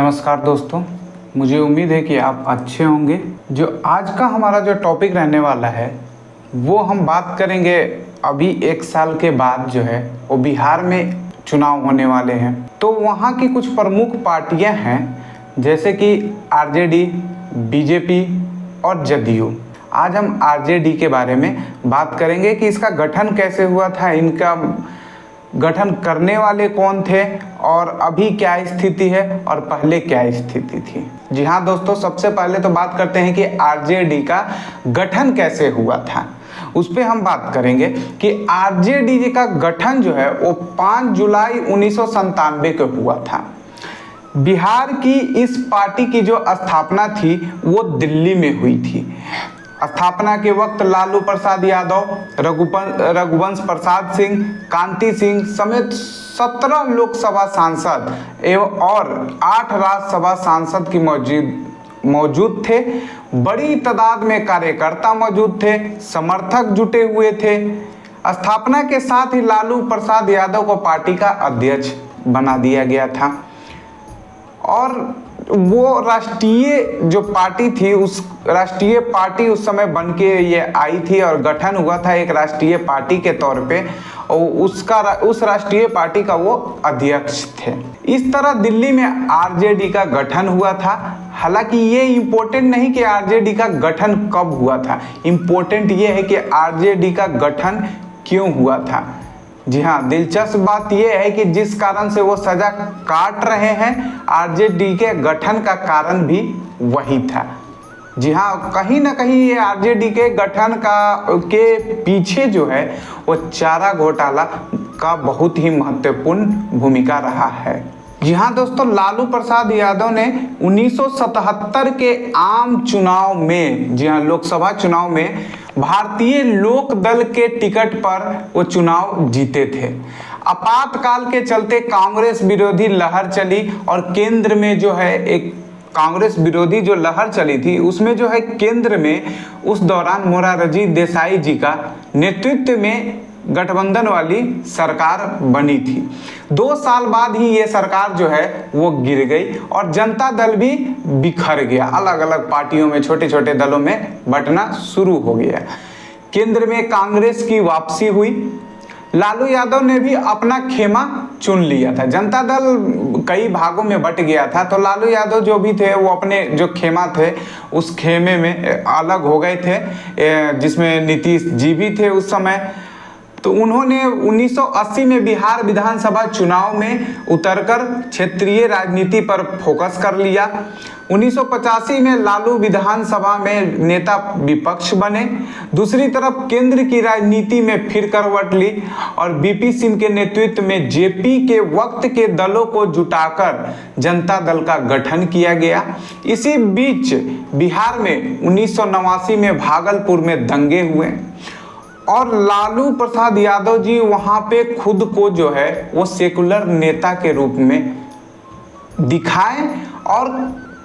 नमस्कार दोस्तों, मुझे उम्मीद है कि आप अच्छे होंगे। जो आज का हमारा जो टॉपिक रहने वाला है वो हम बात करेंगे। अभी एक साल के बाद जो है वो बिहार में चुनाव होने वाले हैं, तो वहाँ की कुछ प्रमुख पार्टियाँ हैं जैसे कि आरजेडी, बीजेपी और जदयू। आज हम आरजेडी के बारे में बात करेंगे कि इसका गठन कैसे हुआ था, इनका गठन करने वाले कौन थे और अभी क्या स्थिति है और पहले क्या स्थिति थी। जी हाँ दोस्तों, सबसे पहले तो बात करते हैं कि आरजेडी का गठन कैसे हुआ था। उस पर हम बात करेंगे कि आरजेडी का गठन जो है वो 5 जुलाई 1997 को हुआ था। बिहार की इस पार्टी की जो स्थापना थी वो दिल्ली में हुई थी। स्थापना के वक्त लालू प्रसाद यादव, रघुवंश प्रसाद सिंह, कांति सिंह समेत 17 लोकसभा सांसद एवं और 8 राज्यसभा सांसद की मौजूद थे। बड़ी तादाद में कार्यकर्ता मौजूद थे, समर्थक जुटे हुए थे। स्थापना के साथ ही लालू प्रसाद यादव को पार्टी का अध्यक्ष बना दिया गया था और वो राष्ट्रीय जो पार्टी थी, उस राष्ट्रीय पार्टी उस समय बन के ये आई थी और गठन हुआ था एक राष्ट्रीय पार्टी के तौर पे, और उस राष्ट्रीय पार्टी का वो अध्यक्ष थे। इस तरह दिल्ली में आरजेडी का गठन हुआ था। हालांकि ये इम्पोर्टेंट नहीं कि आरजेडी का गठन कब हुआ था, इम्पोर्टेंट ये है कि आरजेडी का गठन क्यों हुआ था। जी हाँ, दिलचस्प बात यह है कि जिस कारण से वो सजा काट रहे हैं, आरजेडी के गठन का कारण भी वही था। जी हाँ, कहीं ना कहीं ये आरजेडी के गठन के पीछे जो है वो चारा घोटाला का बहुत ही महत्वपूर्ण भूमिका रहा है। जी हाँ दोस्तों, लालू प्रसाद यादव ने 1977 के आम चुनाव में, जी हाँ लोकसभा चुनाव में भारतीय लोक दल के टिकट पर वो चुनाव जीते थे। आपातकाल के चलते कांग्रेस विरोधी लहर चली और केंद्र में जो है एक कांग्रेस विरोधी जो लहर चली थी उसमें जो है केंद्र में उस दौरान मोरारजी देसाई जी का नेतृत्व में गठबंधन वाली सरकार बनी थी। 2 साल बाद ही ये सरकार जो है वो गिर गई और जनता दल भी बिखर गया, अलग अलग पार्टियों में, छोटे छोटे दलों में बंटना शुरू हो गया। केंद्र में कांग्रेस की वापसी हुई। लालू यादव ने भी अपना खेमा चुन लिया था। जनता दल कई भागों में बट गया था, तो लालू यादव जो भी थे वो अपने जो खेमा थे उस खेमे में अलग हो गए थे, जिसमें नीतीश जी भी थे उस समय। तो उन्होंने 1980 में बिहार विधानसभा चुनाव में उतरकर क्षेत्रीय राजनीति पर फोकस कर लिया। 1985 में लालू विधानसभा में नेता विपक्ष बने। दूसरी तरफ केंद्र की राजनीति में फिर करवट ली और बीपी सिंह के नेतृत्व में जेपी के वक्त के दलों को जुटाकर जनता दल का गठन किया गया। इसी बीच बिहार में 1989 में भागलपुर में दंगे हुए और लालू प्रसाद यादव जी वहाँ पे खुद को जो है वो सेकुलर नेता के रूप में दिखाए और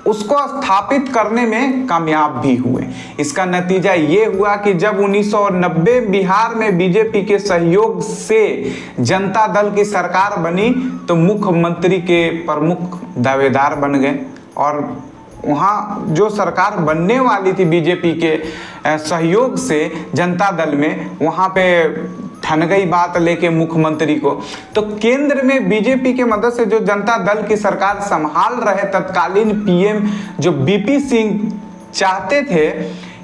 उसको स्थापित करने में कामयाब भी हुए। इसका नतीजा ये हुआ कि जब 1990 बिहार में बीजेपी के सहयोग से जनता दल की सरकार बनी तो मुख्यमंत्री के प्रमुख दावेदार बन गए और वहाँ जो सरकार बनने वाली थी बीजेपी के सहयोग से जनता दल में, वहाँ पे ठन गई बात लेके मुख्यमंत्री को। तो केंद्र में बीजेपी के मदद से जो जनता दल की सरकार संभाल रहे तत्कालीन पीएम जो बीपी सिंह चाहते थे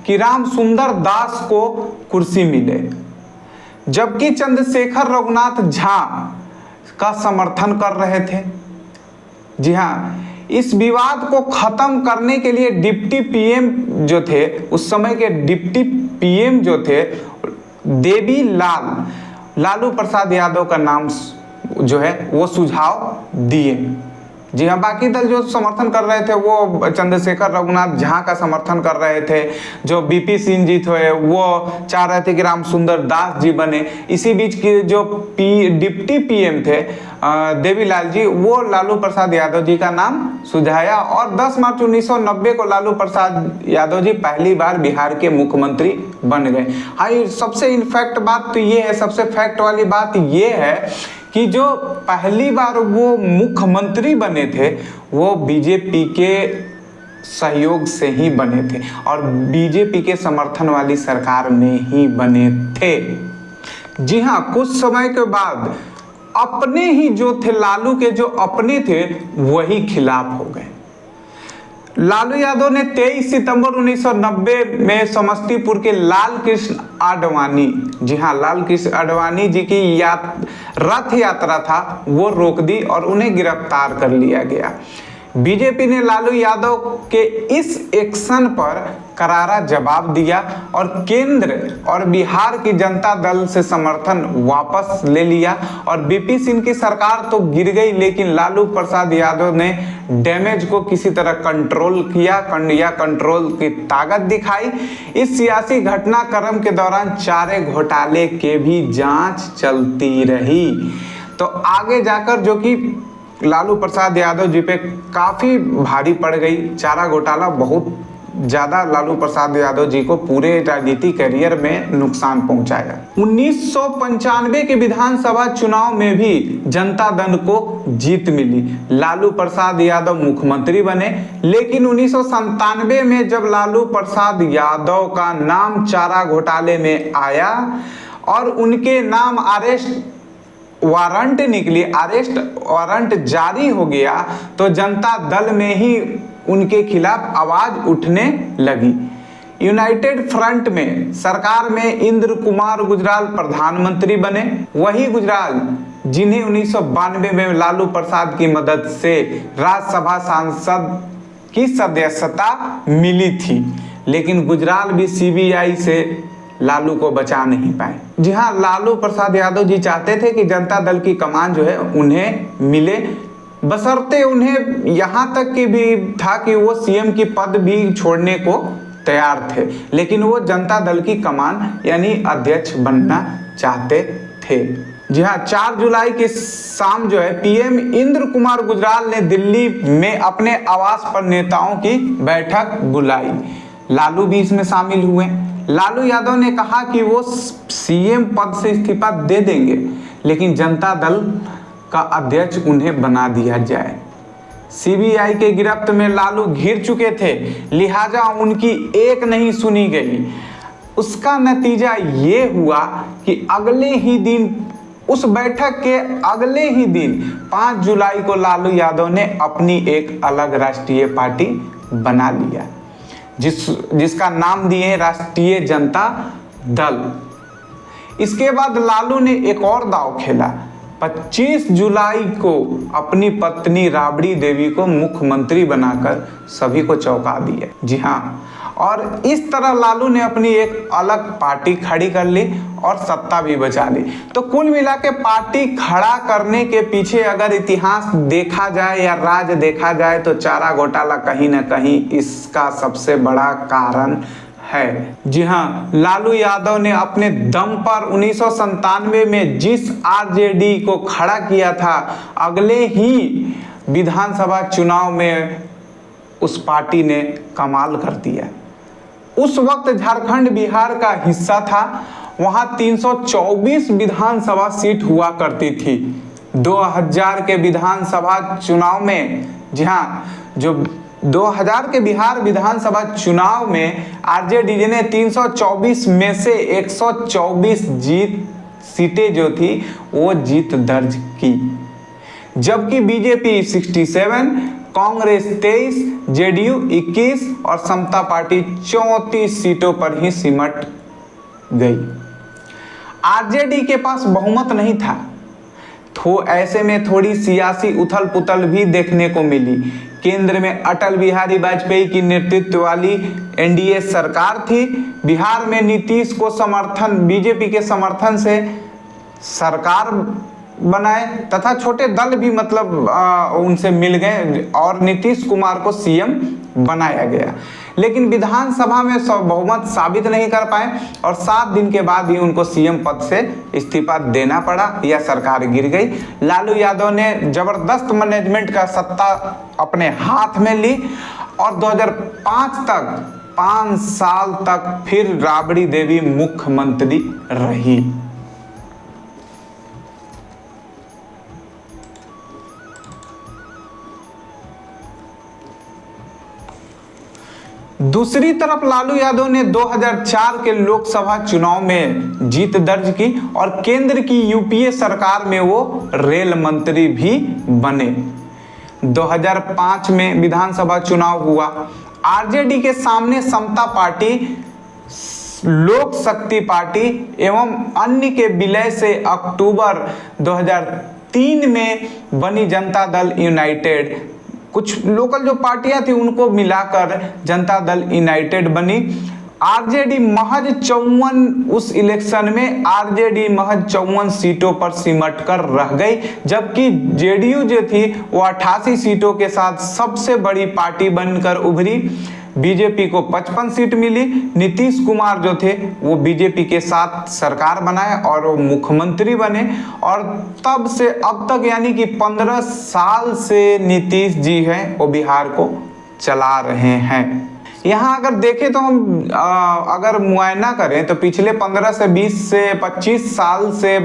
कि राम सुंदर दास को कुर्सी मिले, जबकि चंद्रशेखर रघुनाथ झा का समर्थन कर रहे थे। जी हाँ, इस विवाद को खत्म करने के लिए डिप्टी पीएम जो थे, उस समय के डिप्टी पीएम जो थे देवी लालू प्रसाद यादव का नाम जो है वो सुझाव दिए। जी हाँ, बाकी दल जो समर्थन कर रहे थे वो चंद्रशेखर रघुनाथ झा का समर्थन कर रहे थे। जो बीपी सिंह जी थे वो चाह रहे थे कि राम सुंदर दास जी बने। इसी बीच की जो डिप्टी पीएम थे देवीलाल जी, वो लालू प्रसाद यादव जी का नाम सुझाया और 10 मार्च 1990 को लालू प्रसाद यादव जी पहली बार बिहार के मुख्यमंत्री बन गए। हाँ, सबसे इनफैक्ट बात तो ये है, सबसे फैक्ट वाली बात ये है कि जो पहली बार वो मुख्यमंत्री बने थे वो बीजेपी के सहयोग से ही बने थे और बीजेपी के समर्थन वाली सरकार में ही बने थे। जी हाँ, कुछ समय के बाद अपने ही जो थे, लालू के जो अपने थे वही खिलाफ हो गए। लालू यादव ने 23 सितंबर 1990 में समस्तीपुर के लाल कृष्ण आडवाणी, जी हाँ, लाल कृष्ण आडवाणी जी की रथ यात्रा था वो रोक दी और उन्हें गिरफ्तार कर लिया गया। बीजेपी ने लालू यादव के इस एक्शन पर करारा जवाब दिया और केंद्र और बिहार की जनता दल से समर्थन वापस ले लिया और बीपी सिंह की सरकार तो गिर गई, लेकिन लालू प्रसाद यादव ने डैमेज को किसी तरह कंट्रोल किया या कंट्रोल की ताकत दिखाई। इस सियासी घटनाक्रम के दौरान चारे घोटाले के भी जांच चलती रही। तो आगे जाकर जो कि लालू प्रसाद यादव जी पे काफ़ी भारी पड़ गई, चारा घोटाला बहुत ज़्यादा लालू प्रसाद यादव जी को पूरे राजनीति करियर में नुकसान पहुंचाया। 1995 के विधानसभा चुनाव में भी जनता दल को जीत मिली, लालू प्रसाद यादव मुख्यमंत्री बने। लेकिन 1997 में जब लालू प्रसाद यादव का नाम चारा घोटाले में आया और उनके नाम अरेस्ट वारंट निकली, अरेस्ट वारंट जारी हो गया, तो जनता दल में ही उनके खिलाफ आवाज उठने लगी। यूनाइटेड फ्रंट में सरकार में इंद्र कुमार गुजराल प्रधानमंत्री बने, वही गुजराल जिन्हें 1992 में लालू प्रसाद की मदद से राज्यसभा सांसद की सदस्यता मिली थी। लेकिन गुजराल भी सीबीआई से लालू को बचा नहीं पाए। जी हाँ, लालू प्रसाद यादव जी चाहते थे कि जनता दल की कमान जो है उन्हें मिले, बशर्ते उन्हें यहाँ तक कि भी था कि वो सीएम की पद भी छोड़ने को तैयार थे, लेकिन वो जनता दल की कमान यानी अध्यक्ष बनना चाहते थे। जी हाँ, 4 जुलाई की शाम जो है पीएम इंद्र कुमार गुजराल ने दिल्ली में अपने आवास पर नेताओं की बैठक बुलाई। लालू भी इसमें शामिल हुए। लालू यादव ने कहा कि वो सीएम पद से इस्तीफा दे देंगे, लेकिन जनता दल का अध्यक्ष उन्हें बना दिया जाए। सीबीआई के गिरफ्त में लालू घिर चुके थे, लिहाजा उनकी एक नहीं सुनी गई। उसका नतीजा ये हुआ कि अगले ही दिन, उस बैठक के अगले ही दिन 5 जुलाई को लालू यादव ने अपनी एक अलग राष्ट्रीय पार्टी बना लिया, जिसका नाम दिए राष्ट्रीय जनता दल। इसके बाद लालू ने एक और दांव खेला। 25 जुलाई को अपनी पत्नी राबड़ी देवी को मुख्यमंत्री बनाकर सभी को चौंका दिया। जी हाँ, और इस तरह लालू ने अपनी एक अलग पार्टी खड़ी कर ली और सत्ता भी बचा ली। तो कुल मिला के पार्टी खड़ा करने के पीछे अगर इतिहास देखा जाए या राज देखा जाए तो चारा घोटाला कहीं ना कहीं इसका सबसे बड़ा कारण है। जी हाँ, लालू यादव ने अपने दम पर 1997 में जिस आरजेडी को खड़ा किया था, अगले ही विधानसभा चुनाव में उस पार्टी ने कमाल कर दिया। उस वक्त झारखंड बिहार का हिस्सा था, वहां 324 विधानसभा सीट हुआ करती थी। 2000 के विधानसभा चुनाव में, जी हाँ, जो 2000 के बिहार विधानसभा चुनाव में आरजेडी ने 324 में से 124 सीटें जो थी वो जीत दर्ज की, जबकि बीजेपी 67, कांग्रेस 23, जेडीयू 21 और समता पार्टी 34 सीटों पर ही सिमट गई। आरजेडी के पास बहुमत नहीं था, तो ऐसे में थोड़ी सियासी उथल पुथल भी देखने को मिली। केंद्र में अटल बिहारी वाजपेयी की नेतृत्व वाली एनडीए सरकार थी। बिहार में नीतीश को बीजेपी के समर्थन से सरकार बनाए तथा छोटे दल भी उनसे मिल गए और नीतीश कुमार को सीएम बनाया गया, लेकिन विधानसभा में बहुमत साबित नहीं कर पाए और 7 दिन के बाद ही उनको सीएम पद से इस्तीफा देना पड़ा या सरकार गिर गई। लालू यादव ने जबरदस्त मैनेजमेंट का सत्ता अपने हाथ में ली और 2005 तक 5 साल तक फिर राबड़ी देवी मुख्यमंत्री रही। दूसरी तरफ लालू यादव ने 2004 के लोकसभा चुनाव में जीत दर्ज की और केंद्र की यूपीए सरकार में वो रेल मंत्री भी बने। 2005 में विधानसभा चुनाव हुआ। आरजेडी के सामने समता पार्टी, लोक शक्ति पार्टी एवं अन्य के विलय से अक्टूबर 2003 में बनी जनता दल यूनाइटेड, कुछ लोकल जो पार्टियां थी उनको मिलाकर जनता दल यूनाइटेड बनी। आरजेडी महज 54, उस इलेक्शन में आरजेडी महज 54 सीटों पर सिमट कर रह गई, जबकि जेडीयू जो थी वो 88 सीटों के साथ सबसे बड़ी पार्टी बनकर उभरी। बीजेपी को 55 सीट मिली। नीतीश कुमार जो थे वो बीजेपी के साथ सरकार बनाए और वो मुख्यमंत्री बने, और तब से अब तक यानी कि 15 साल से नीतीश जी हैं वो बिहार को चला रहे हैं। यहाँ अगर देखें तो हम अगर मुआयना करें तो पिछले 15 से 20 से 25 साल से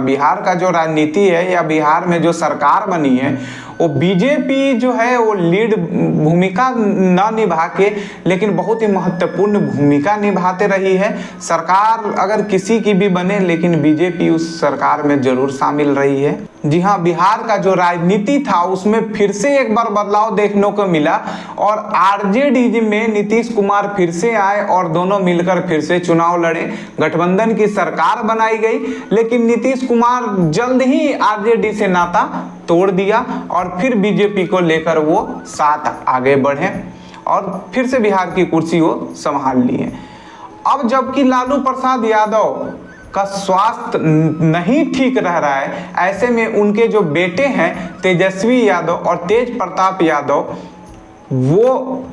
बिहार का जो राजनीति है या बिहार में जो सरकार बनी है वो बीजेपी जो है वो लीड भूमिका न निभा के लेकिन बहुत ही महत्वपूर्ण भूमिका निभाते रही है। सरकार अगर किसी की भी बने लेकिन बीजेपी उस सरकार में जरूर शामिल रही है। जी हाँ, बिहार का जो राजनीति था उसमें फिर से एक बार बदलाव देखने को मिला और आरजेडी में नीतीश कुमार फिर से आए और दोनों मिलकर फिर से चुनाव लड़े। गठबंधन की सरकार बनाई गई, लेकिन नीतीश कुमार जल्द ही आरजेडी से नाता तोड़ दिया और फिर बीजेपी को लेकर वो साथ आगे बढ़े और फिर से बिहार की कुर्सी वो संभाल लिए। अब जबकि लालू प्रसाद यादव का स्वास्थ्य नहीं ठीक रह रहा है, ऐसे में उनके जो बेटे हैं तेजस्वी यादव और तेज प्रताप यादव वो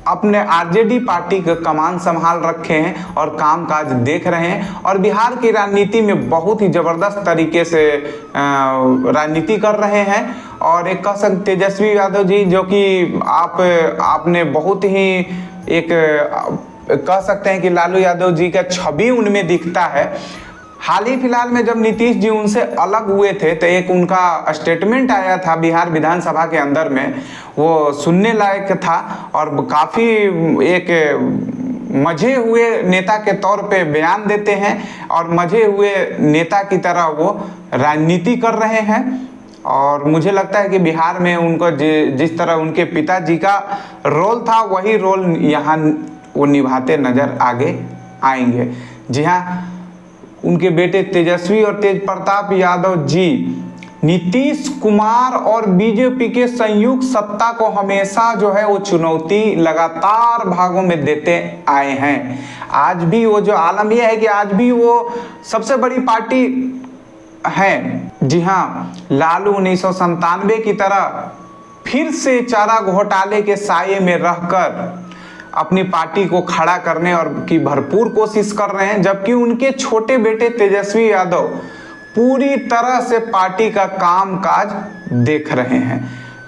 अपने आरजेडी पार्टी का कमान संभाल रखे हैं और कामकाज देख रहे हैं और बिहार की राजनीति में बहुत ही ज़बरदस्त तरीके से राजनीति कर रहे हैं। और एक कह सकते तेजस्वी यादव जी जो कि आपने बहुत ही एक कह सकते हैं कि लालू यादव जी का छवि उनमें दिखता है। हाल ही फिलहाल में जब नीतीश जी उनसे अलग हुए थे तो एक उनका स्टेटमेंट आया था बिहार विधानसभा के अंदर में, वो सुनने लायक था और काफ़ी एक मजे हुए नेता के तौर पे बयान देते हैं और मजे हुए नेता की तरह वो राजनीति कर रहे हैं। और मुझे लगता है कि बिहार में उनको जिस तरह उनके पिताजी का रोल था वही रोल यहाँ वो निभाते नज़र आगे आएंगे। जी हाँ, उनके बेटे तेजस्वी और तेज प्रताप यादव जी नीतीश कुमार और बीजेपी के संयुक्त सत्ता को हमेशा जो है वो चुनौती लगातार भागों में देते आए हैं। आज भी वो जो आलम यह है कि आज भी वो सबसे बड़ी पार्टी है। जी हाँ, लालू 1997 की तरह फिर से चारा घोटाले के साये में रहकर अपनी पार्टी को खड़ा करने और की भरपूर कोशिश कर रहे हैं, जबकि उनके छोटे बेटे तेजस्वी यादव पूरी तरह से पार्टी का कामकाज देख रहे हैं।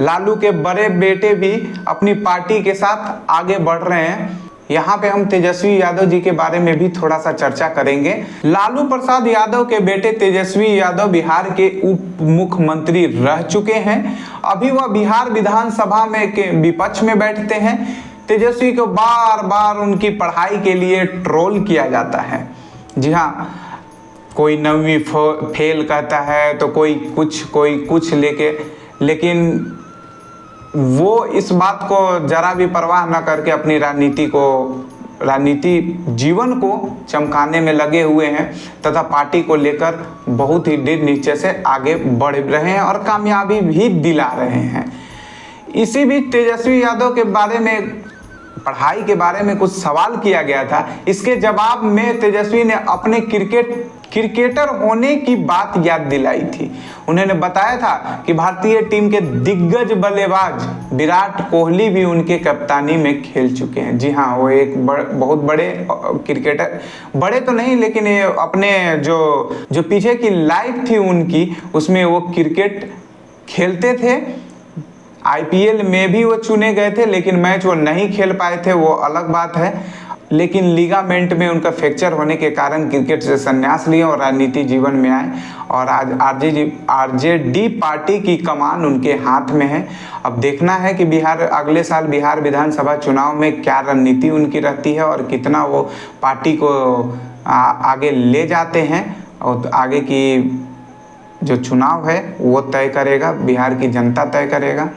लालू के बड़े बेटे भी अपनी पार्टी के साथ आगे बढ़ रहे हैं। यहाँ पे हम तेजस्वी यादव जी के बारे में भी थोड़ा सा चर्चा करेंगे। लालू प्रसाद यादव के बेटे तेजस्वी यादव बिहार के उप मुख्यमंत्री रह चुके हैं। अभी वह बिहार विधानसभा में के विपक्ष में बैठते हैं। तेजस्वी को बार बार उनकी पढ़ाई के लिए ट्रोल किया जाता है। जी हाँ, कोई 9वीं फेल कहता है तो कोई कुछ लेके, लेकिन वो इस बात को जरा भी परवाह न करके अपनी राजनीति जीवन को चमकाने में लगे हुए हैं तथा पार्टी को लेकर बहुत ही दृढ़ निश्चय से आगे बढ़ रहे हैं और कामयाबी भी दिला रहे हैं। इसी बीच तेजस्वी यादव के बारे में पढ़ाई के बारे में कुछ सवाल किया गया था। इसके जवाब में तेजस्वी ने अपने क्रिकेटर होने की बात याद दिलाई थी। उन्होंने बताया था कि भारतीय टीम के दिग्गज बल्लेबाज विराट कोहली भी उनके कप्तानी में खेल चुके हैं। जी हाँ, वो एक बहुत बड़े क्रिकेटर, बड़े तो नहीं लेकिन अपने जो पीछे की लाइफ थी उनकी उसमें वो क्रिकेट खेलते थे। आईपीएल में भी वो चुने गए थे लेकिन मैच वो नहीं खेल पाए थे, वो अलग बात है। लेकिन लिगामेंट में उनका फ्रैक्चर होने के कारण क्रिकेट से संन्यास लिए और राजनीति जीवन में आए और आज आरजेडी पार्टी की कमान उनके हाथ में है। अब देखना है कि अगले साल बिहार विधानसभा चुनाव में क्या रणनीति उनकी रहती है और कितना वो पार्टी को आगे ले जाते हैं, और आगे की जो चुनाव है वो तय करेगा, बिहार की जनता तय करेगा।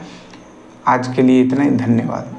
आज के लिए इतना ही, धन्यवाद।